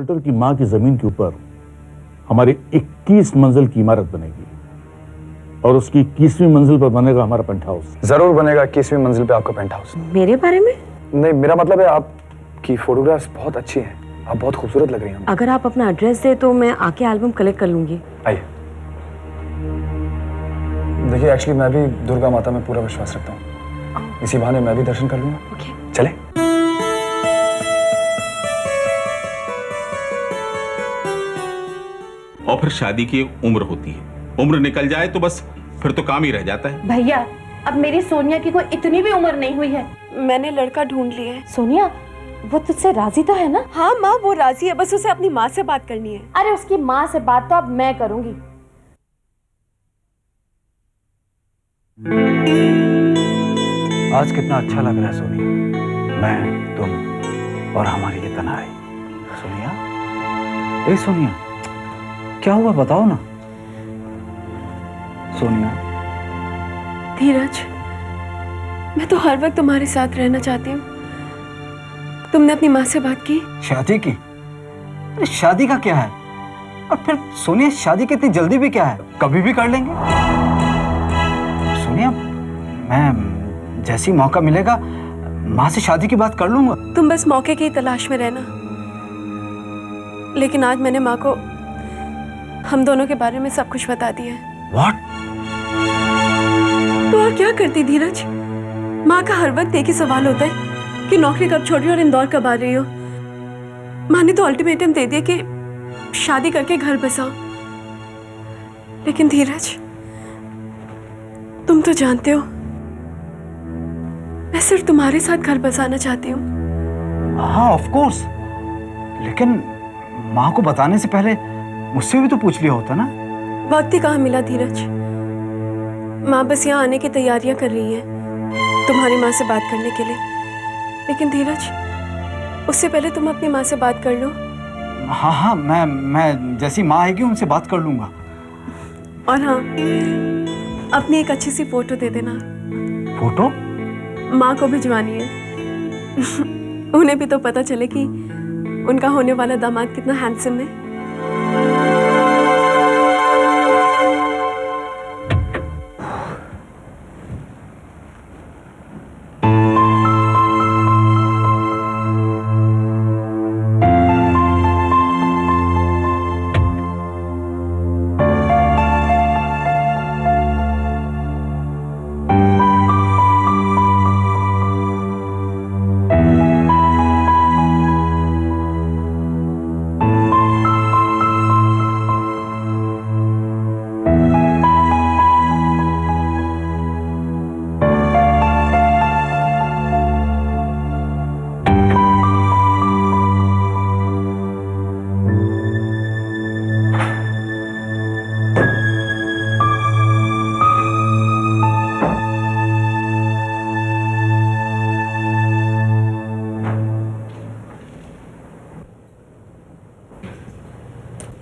Doctor की मां की जमीन के ऊपर हमारी 21 मंजिल की इमारत बनेगी और उसकी 21वीं मंजिल पर बनेगा हमारा पेंट हाउस। जरूर बनेगा 21वीं मंजिल पे आपका पेंट हाउस। मेरे बारे में? नहीं, मेरा मतलब है आपकी फोटोग्राफ्स बहुत अच्छी हैं, आप बहुत खूबसूरत लग रही हैं। अगर आप अपना एड्रेस दे तो मैं आके एल्बम कलेक्ट कर लूंगी। आइए। देखिए, एक्चुअली मैं भी दुर्गा माता में पूरा विश्वास रखता हूँ, इसी बहाने मैं भी दर्शन कर लूंगा। ओके। चले। और फिर शादी की उम्र होती है, उम्र निकल जाए तो बस फिर तो काम ही रह जाता है। भैया, अब मेरी सोनिया की कोई इतनी भी उम्र नहीं हुई है। मैंने लड़का ढूंढ लिया है। सोनिया, वो तुझसे राजी तो है ना? हाँ माँ, वो राजी है, बस उसे अपनी माँ से बात करनी है। अरे उसकी माँ से बात तो अब मैं करूंगी। आज कितना अच्छा लग रहा है सोनी, मैं, तुम और हमारी ये तन्हाई। सोनिया, ए सोनिया, क्या हुआ बताओ ना। सोनिया। धीरज, मैं तो हर वक्त तुम्हारे साथ रहना चाहती हूँ। तुमने अपनी माँ से बात की? शादी की? अरे शादी का क्या है? और फिर सोनिया, शादी की इतनी जल्दी भी क्या है, कभी भी कर लेंगे। सोनिया, मैं जैसी मौका मिलेगा माँ से शादी की बात कर लूंगा। तुम बस मौके की तलाश में रहना। लेकिन आज मैंने माँ को हम दोनों के बारे में सब कुछ बता दिया है। What? तो और क्या करती धीरज? माँ का हर वक्त एक ही सवाल होता है कि नौकरी कब छोड़ रही हो और इंदौर कब आ रही हो। माँ ने तो अल्टीमेटम दे दिया कि शादी करके घर बसाओ। लेकिन धीरज, तुम तो जानते हो मैं सिर्फ तुम्हारे साथ घर बसाना चाहती हूँ। हाँ ऑफ कोर्स, लेकिन माँ को बताने से पहले मुझसे भी तो पूछ लिया होता ना। वक्त ही कहाँ मिला धीरज। माँ बस यहाँ आने की तैयारियां कर रही है तुम्हारी माँ से बात करने के लिए। लेकिन धीरज, उससे पहले तुम अपनी माँ से बात कर लो। हाँ हाँ, मैं जैसी माँ आएगी उनसे बात कर लूंगा। और हाँ, अपनी एक अच्छी सी फोटो दे देना। फोटो? माँ को भिजवानी है। उन्हें भी तो पता चले कि उनका होने वाला दामाद कितना हैंडसम है।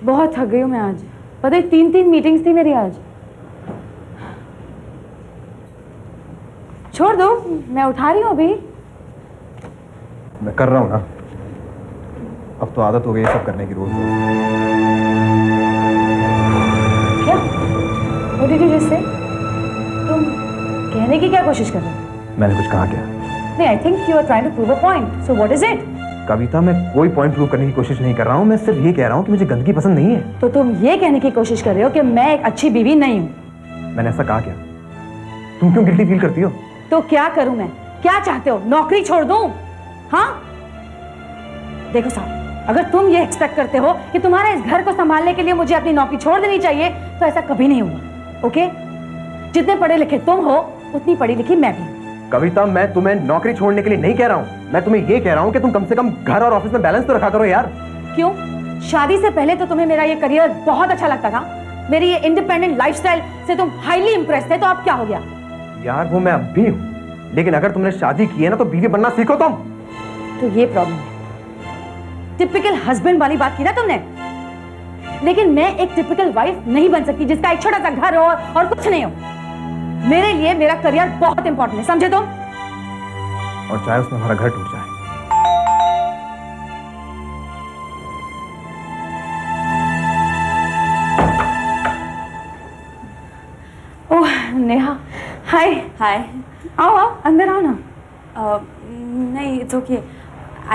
बहुत थक गई हूँ मैं आज। पता है 3 मीटिंग्स थी मेरी आज। छोड़ दो, मैं उठा रही हूँ अभी। मैं कर रहा हूँ ना, अब तो आदत हो गई है सब करने की रोज। क्या? What did you just say? तुम कहने की क्या कोशिश कर रहे हो? मैंने कुछ कहा क्या? नहीं, I think you are trying to prove a point. So what is it? कविता, मैं कोई पॉइंट प्रूव करने की कोशिश नहीं कर रहा हूँ, मैं सिर्फ ये कह रहा हूँ कि मुझे गंदगी पसंद नहीं है। तो तुम ये कहने की कोशिश कर रहे हो कि मैं एक अच्छी बीवी नहीं हूँ? मैंने ऐसा कहा क्या? तुम क्यों गिल्टी फील करती हो? तो क्या करूं मैं? क्या चाहते हो, नौकरी छोड़ दूं? हाँ देखो साहब, अगर तुम ये एक्सपेक्ट करते हो कि तुम्हारे इस घर को संभालने के लिए मुझे अपनी नौकरी छोड़ देनी चाहिए तो ऐसा कभी नहीं होगा। ओके? जितने पढ़े लिखे तुम हो उतनी पढ़ी लिखी मैं भी। कविता, मैं तुम्हें नौकरी छोड़ने के लिए नहीं कह रहा हूँ, मैं तुम्हें ये कह रहा हूँ कि तुम कम से कम घर और ऑफिस में बैलेंस तो रखा करो यार। क्यों? शादी से पहले तो तुम्हें मेरा ये करियर बहुत अच्छा लगता था, मेरी ये इंडिपेंडेंट लाइफस्टाइल से तुम हाईली इंप्रेस थे, तो अब क्या हो गया? यार वो मैं अब भी हूँ, लेकिन अगर तुमने शादी की है ना तो बीवी बनना सीखो तुम। तो ये प्रॉब्लम है, टिपिकल हस्बैंड वाली बात की ना तुमने। लेकिन मैं एक टिपिकल वाइफ नहीं बन सकती जिसका एक छोटा सा घर हो और कुछ नहीं हो। मेरे लिए मेरा करियर बहुत इंपॉर्टेंट है, समझे तुम? और चाहे उसमें हमारा घर टूट जाए। हाय। आओ आओ अंदर आओ ना। नहीं, इट्स ओके।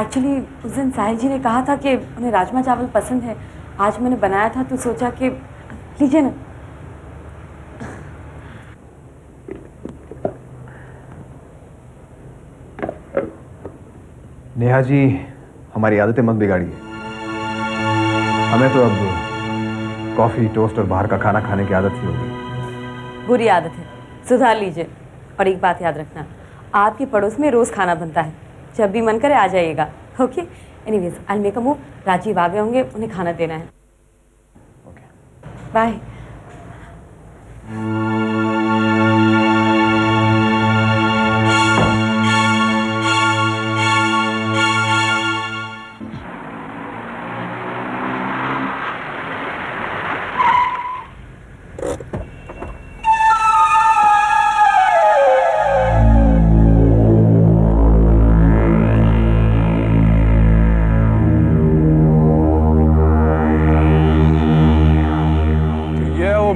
एक्चुअली उस दिन साहिल जी ने कहा था कि उन्हें राजमा चावल पसंद है। आज मैंने बनाया था तो सोचा कि लीजिए ना। नेहा जी, हमारी आदतें मत बिगाड़िए। हमें तो अब कॉफी, टोस्ट और बाहर का खाना खाने की आदत ही होगी। बुरी आदत है, सुधार लीजिए। और एक बात याद रखना, आपके पड़ोस में रोज़ खाना बनता है। जब भी मन करे आ जाइएगा। Okay, anyways I make a move. Rajiv आ गए होंगे, उन्हें खाना देना है। बाय।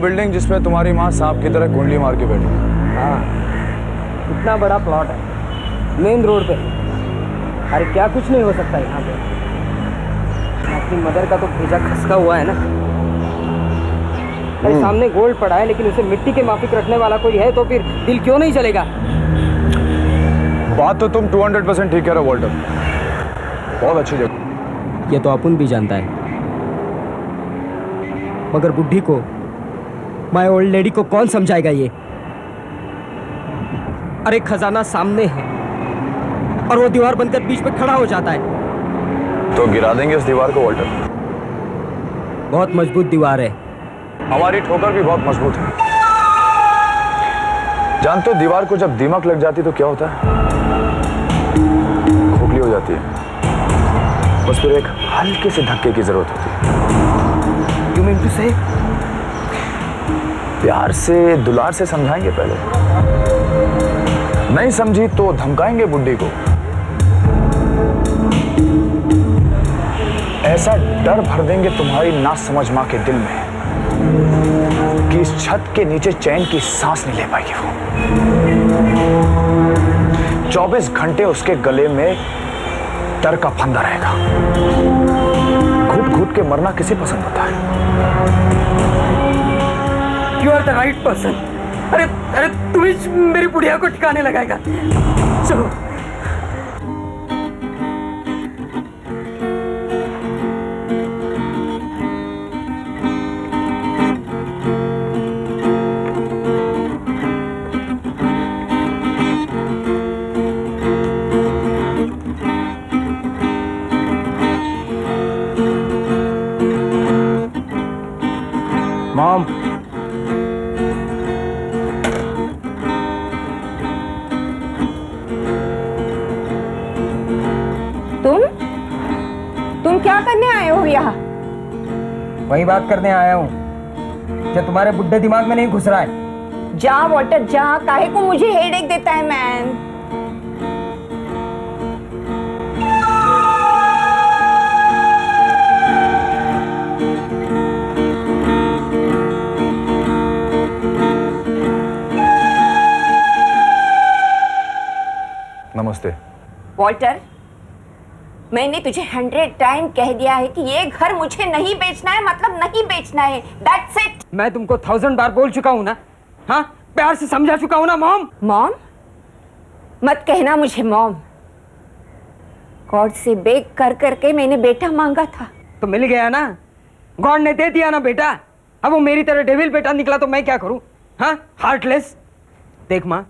बिल्डिंग जिसमें तुम्हारी माँ सांप की तरह कुंडली मार के बैठी। हाँ, इतना बड़ा प्लॉट है मेन रोड पे। अरे क्या कुछ नहीं हो सकता यहाँ पे। अपनी मदर का तो भेजा खसका हुआ है ना। अरे सामने गोल्ड पड़ा है, लेकिन उसे मिट्टी के माफिक रखने वाला कोई है तो फिर दिल क्यों नहीं चलेगा। बात तो तुम 200% ठीक कह रहे हो वॉल्टर। बहुत अच्छी जगह। ये तो अपन भी जानता है, मगर बुढ़ी को, माय ओल्ड लेडी को कौन समझाएगा ये। अरे खजाना सामने है और वो दीवार बनकर बीच में खड़ा हो जाता है। तो गिरा देंगे इस दीवार को वॉल्टर। बहुत मजबूत दीवार है। हमारी ठोकर भी बहुत मजबूत है। जानते हो दीवार को जब दीमक लग जाती तो क्या होता है? खोखली हो जाती है। बस फिर एक हल्के से धक्के की जरूरत होती है। यू मीन टू से? प्यार से, दुलार से समझाएंगे पहले, नहीं समझी तो धमकाएंगे बुड्ढी को। ऐसा डर भर देंगे तुम्हारी ना समझ मां के दिल में कि इस छत के नीचे चैन की सांस नहीं ले पाएगी वो। 24 घंटे उसके गले में डर का फंदा रहेगा। घुट घुट के मरना किसे पसंद होता है? You are the right person. अरे अरे तू ही मेरी बुढ़िया को ठिकाने लगाएगा। चलो। मॉम, तुम क्या करने आए हो यहाँ? वही बात करने आया हूँ जो तुम्हारे बुढ़े दिमाग में नहीं घुस रहा है। जा वॉटर जा, काहे को मुझे हेडेक देता है मैन। नमस्ते। वॉल्टर, मैंने तुझे 100 टाइम कह दिया है कि ये घर मुझे नहीं बेचना है, मतलब नहीं बेचना है। That's it। मैं तुमको 1000 बार बोल चुका हूँ ना। हाँ, प्यार से समझा चुका हूँ ना मॉम। मॉम मत कहना मुझे मॉम। गॉड से बेग कर करके मैंने बेटा मांगा था तो मिल गया ना, गॉड ने दे दिया ना बेटा। अब वो मेरी तरह डेविल बेटा निकला तो मैं क्या करूं? हाँ, हार्टलेस। देख माँ,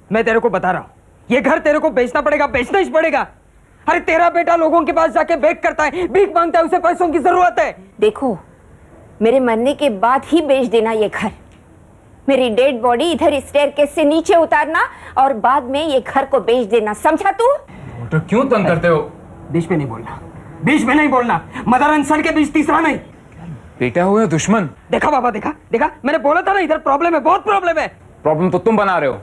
मैं तेरे को बता रहा हूँ, ये घर तेरे को बेचना पड़ेगा, बेचना ही पड़ेगा। अरे तेरा बेटा लोगों के पास जाके बेग करता है, भीख मांगता है, उसे पैसों की जरूरत है। देखो, मेरे मरने के बाद ही बेच देना ये घर। मेरी डेड बॉडी इधर स्टेयरकेस से नीचे उतारना और बाद में ये घर को बेच देना, समझा तू? तो क्यों तंग करते हो? बीच में नहीं बोलना, बीच में नहीं बोलना। मदर एंड सन के बीच तीसरा नहीं। बेटा हो या दुश्मन? देखा बाबा, देखा देखा, मैंने बोला था ना इधर प्रॉब्लम है, बहुत प्रॉब्लम है। प्रॉब्लम तो तुम बना रहे हो।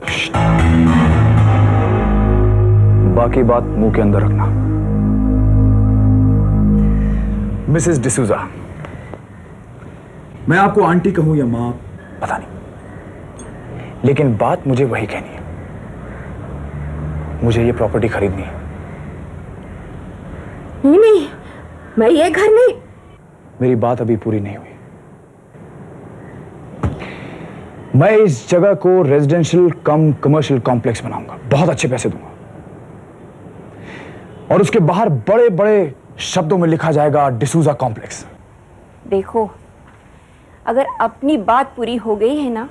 बाकी बात मुंह के अंदर रखना। मिसेस डिसूजा, मैं आपको आंटी कहूं या मां पता नहीं, लेकिन बात मुझे वही कहनी है। मुझे ये प्रॉपर्टी खरीदनी है। नहीं नहीं, मैं ये घर नहीं। मेरी बात अभी पूरी नहीं हुई। मैं इस जगह को रेजिडेंशियल कम कमर्शियल कॉम्प्लेक्स बनाऊंगा, बहुत अच्छे पैसे दूंगा, और उसके बाहर बड़े बड़े शब्दों में लिखा जाएगा डिसूजा कॉम्प्लेक्स। देखो, अगर अपनी बात पूरी हो गई है ना,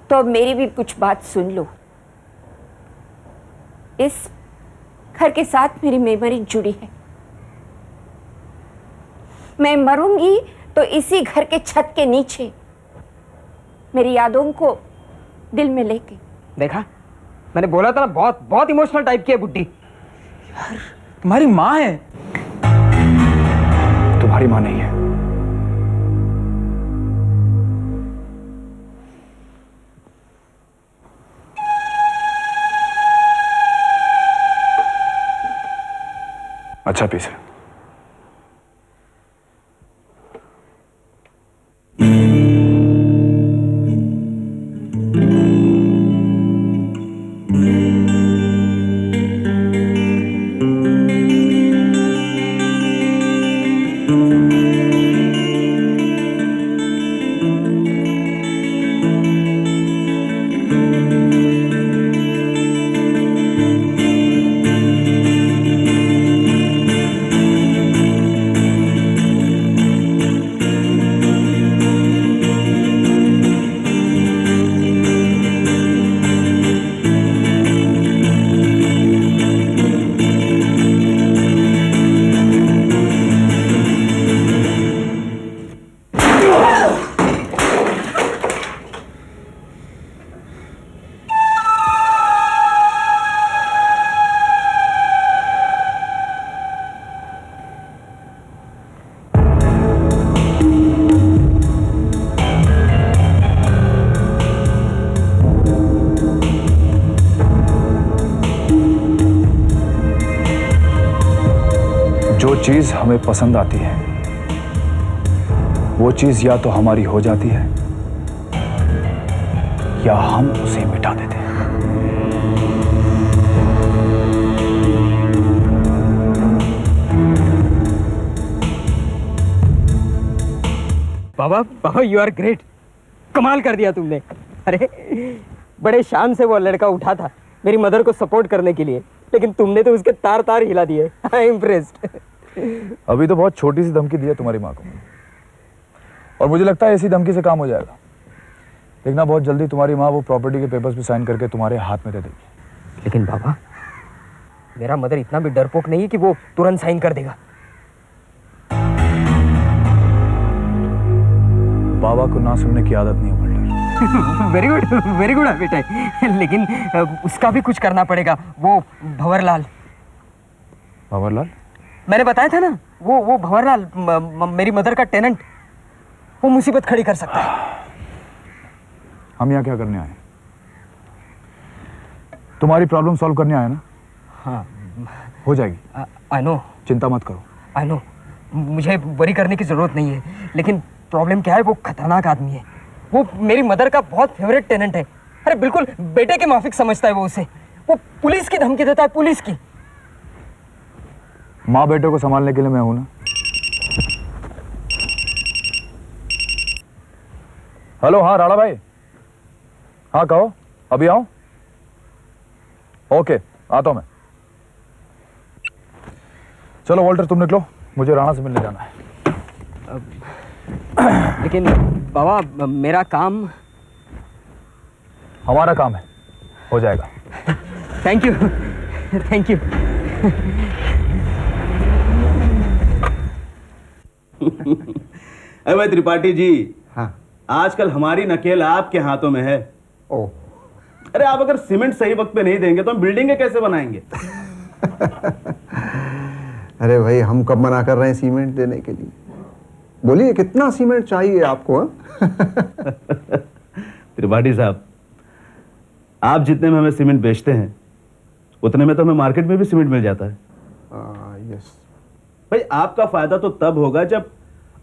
तो अब मेरी भी कुछ बात सुन लो। इस घर के साथ मेरी मेमोरी जुड़ी है। मैं मरूंगी तो इसी घर के छत के नीचे, मेरी यादों को दिल में लेके। देखा, मैंने बोला था ना, बहुत बहुत इमोशनल टाइप की है बुड्ढी। यार, तुम्हारी माँ है। तुम्हारी माँ नहीं है। अच्छा पीस है। जो चीज हमें पसंद आती है वो चीज या तो हमारी हो जाती है या हम उसे मिटा देते हैं। बाबा बाबा, यू आर ग्रेट। कमाल कर दिया तुमने। अरे, बड़े शान से वो लड़का उठा था मेरी मदर को सपोर्ट करने के लिए, लेकिन तुमने तो उसके तार तार हिला दिए। I am impressed. अभी तो बहुत छोटी सी धमकी दी है तुम्हारी माँ को, और मुझे लगता है ऐसी धमकी से काम हो जाएगा। देखना, बहुत जल्दी तुम्हारी माँ वो प्रॉपर्टी के पेपर्स पे साइन करके तुम्हारे हाथ में दे देगी। लेकिन बाबा, मेरा मदर इतना भी डरपोक नहीं है कि वो तुरंत साइन कर देगा। बाबा को ना सुनने की आदत नहीं है वल्टर। वेरी गुड बेटा। लेकिन उसका भी कुछ करना पड़ेगा। वो भंवरलाल, भंवरलाल? मैंने बताया था ना, वो भंवरलाल मेरी मदर का टेनेंट, वो मुसीबत खड़ी कर सकता है। हम यहाँ क्या करने आए? तुम्हारी प्रॉब्लम सॉल्व करने आए ना? हाँ, हो जाएगी। I know. चिंता मत करो। आई नो, मुझे वरी करने की जरूरत नहीं है, लेकिन प्रॉब्लम क्या है, वो खतरनाक आदमी है। वो मेरी मदर का बहुत फेवरेट टेनेंट है। अरे बिल्कुल बेटे के माफिक समझता है वो उसे। वो पुलिस की धमकी देता है, पुलिस की। माँ बेटे को संभालने के लिए मैं हूं ना। हेलो, हाँ राणा भाई, हाँ कहो, अभी आऊं? ओके, आता हूं मैं। चलो वॉल्टर, तुम निकलो, मुझे राणा से मिलने जाना है। लेकिन बाबा, मेरा काम। हमारा काम है, हो जाएगा। Thank you, thank you. अरे भाई त्रिपाठी जी, हाँ, आजकल हमारी नकेल आपके हाथों में है। ओ, अरे आप अगर सीमेंट सही वक्त पे नहीं देंगे तो हम बिल्डिंगें कैसे बनाएंगे? अरे भाई, हम कब मना कर रहे हैं सीमेंट देने के लिए? बोलिए, कितना सीमेंट चाहिए आपको? त्रिपाठी साहब, आप जितने में हमें सीमेंट बेचते हैं उतने में तो हमें मार्केट में भी सीमेंट मिल जाता है। यस भाई, आपका फायदा तो तब होगा जब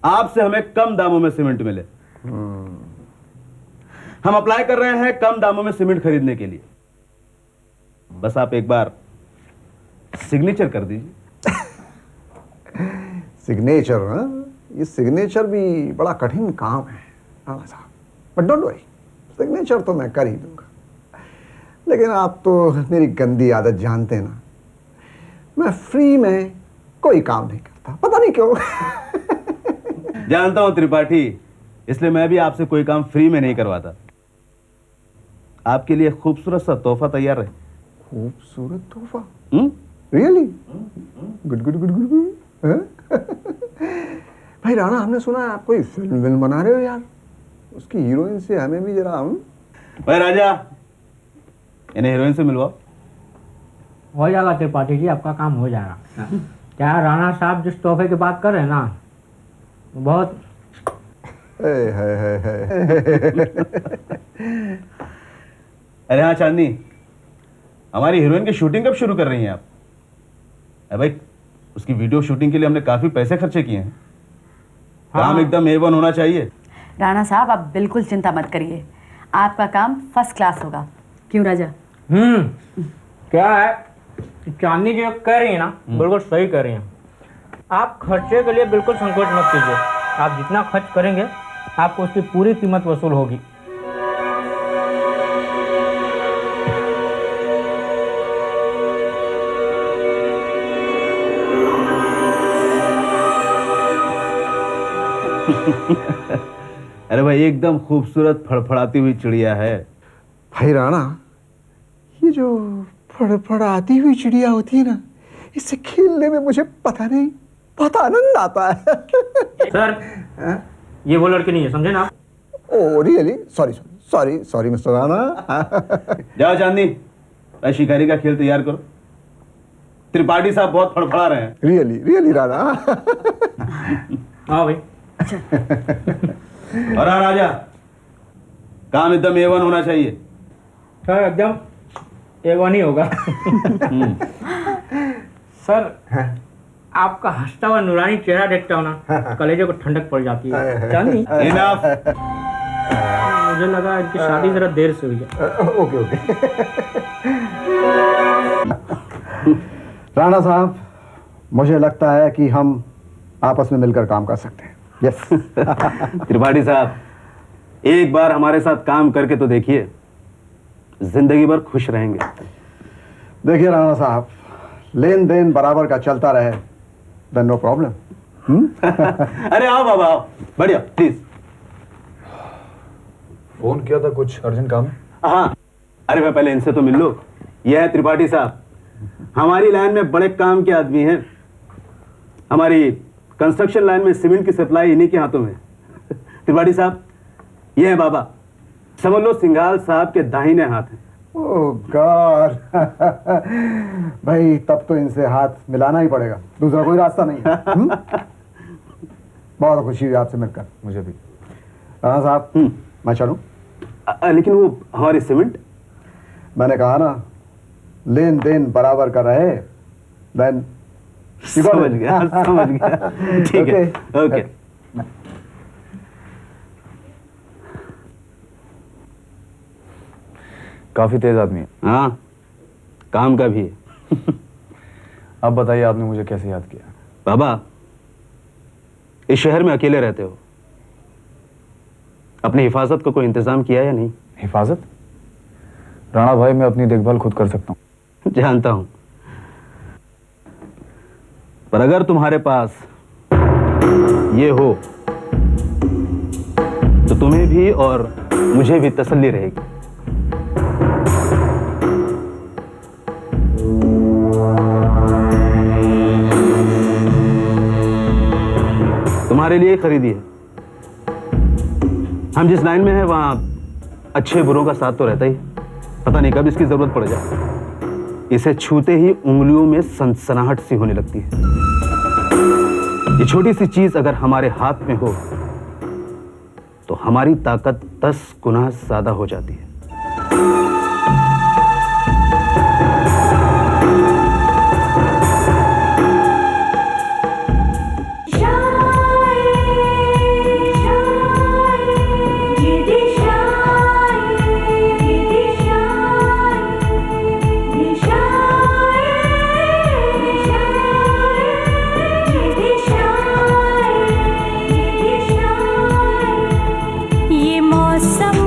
आपसे हमें कम दामों में सीमेंट मिले। हम अप्लाई कर रहे हैं कम दामों में सीमेंट खरीदने के लिए। बस आप एक बार सिग्नेचर कर दीजिए। सिग्नेचर, हाँ, ये सिग्नेचर भी बड़ा कठिन काम है राणा साहब, बट डोंट वरी, सिग्नेचर तो मैं कर ही दूंगा। लेकिन आप तो मेरी गंदी आदत जानते हैं ना, मैं फ्री में कोई काम नहीं करता, पता नहीं क्यों। जानता हूं त्रिपाठी, इसलिए मैं भी आपसे कोई काम फ्री में नहीं करवाता। आपके लिए खूबसूरत सा तोहफा तैयार है। खूबसूरत तोहफा? Really? Good good good good good. भाई राणा, हमने सुना है आप कोई फिल्म बना रहे हो यार, उसकी हीरोइन से हमें भी जरा भाई राजा, इन्हें हीरोइन से मिलवाओ। हो जाएगा त्रिपाठी जी, आपका काम हो जाएगा। क्या राणा साहब जिस तोहफे की बात कर रहे हैं ना, बहुत अरे हाँ चांदनी, हमारी हीरोइन की शूटिंग कब शुरू कर रही हैं आप? अरे भाई, उसकी वीडियो शूटिंग के लिए हमने काफी पैसे खर्चे किए हैं। काम एकदम A1 होना चाहिए। राणा साहब, आप बिल्कुल चिंता मत करिए, आपका काम फर्स्ट क्लास होगा। क्यों राजा? क्या है, चांदनी जो कह रही है ना, बिल्कुल सही कह रही हैं। आप खर्चे के लिए बिल्कुल संकोच मत कीजिए, आप जितना खर्च करेंगे आपको उसकी पूरी कीमत वसूल होगी। अरे भाई, एकदम खूबसूरत फड़फड़ाती हुई चिड़िया है। भाई राणा, ये जो फड़फड़ाती हुई चिड़िया होती है ना, इससे खेलने में मुझे पता नहीं बहुत आनंद आता है। सर, ये वो लड़की नहीं है, समझे ना? Oh really? Sorry sorry sorry mister Rana. जाओ चांदनी, शिकारी का खेल तैयार करो। त्रिपाठी साहब बहुत फड़फड़ा रहे हैं। Really really Rana. हाँ भाई। और हाँ राजा, काम एकदम A1 होना चाहिए। सर एकदम A1 ही होगा। सर, आपका हंसता हुआ नूरानी चेहरा देखता हूँ ना, कलेजे को ठंडक पड़ जाती है। चांदनी, इनफ। मुझे लगा इनकी शादी जरा देर से हुई है। Okay okay. राणा साहब, मुझे लगता है कि हम आपस में मिलकर काम कर सकते हैं। यस। त्रिपाठी साहब, एक बार हमारे साथ काम करके तो देखिए, जिंदगी भर खुश रहेंगे। देखिए राणा साहब, लेन देन बराबर का चलता रहे, देन नो प्रॉब्लम। अरे आओ बाबा, आओ, बढ़िया, प्लीज। फोन किया था, कुछ अर्जेंट काम है? हाँ, अरे मैं पहले इनसे तो मिल लो। यह है त्रिपाठी साहब, हमारी लाइन में बड़े काम के आदमी हैं। हमारी कंस्ट्रक्शन लाइन में सीमेंट की सप्लाई इन्हीं के हाथों में। त्रिपाठी साहब, ये है बाबा, समझ लो सिंघाल साहब के दाहिने हाथ हैं। ओह गॉड। भाई, तब तो इनसे हाथ मिलाना ही पड़ेगा, दूसरा कोई रास्ता नहीं है। बहुत खुशी हुई आपसे मिलकर। मुझे भी। राणा साहब, मैं चलूं? लेकिन वो हमारी सीमेंट, मैंने कहा ना, लेन देन बराबर का रहे, देन समझ गया समझ गया। ठीक है, ओके। काफी तेज आदमी है। हाँ, काम का भी है। अब बताइए, आपने मुझे कैसे याद किया? बाबा, इस शहर में अकेले रहते हो, अपनी हिफाजत का कोई इंतजाम किया या नहीं? हिफाजत? राणा भाई, मैं अपनी देखभाल खुद कर सकता हूँ। जानता हूं, पर अगर तुम्हारे पास ये हो तो तुम्हें भी और मुझे भी तसल्ली रहेगी। तुम्हारे लिए खरीदी है। हम जिस लाइन में हैं वहां अच्छे बुरों का साथ तो रहता ही, पता नहीं कब इसकी जरूरत पड़ जाए। इसे छूते ही उंगलियों में सनसनाहट सी होने लगती है। ये छोटी सी चीज अगर हमारे हाथ में हो तो हमारी ताकत 10 गुना ज्यादा हो जाती है। ये मौसम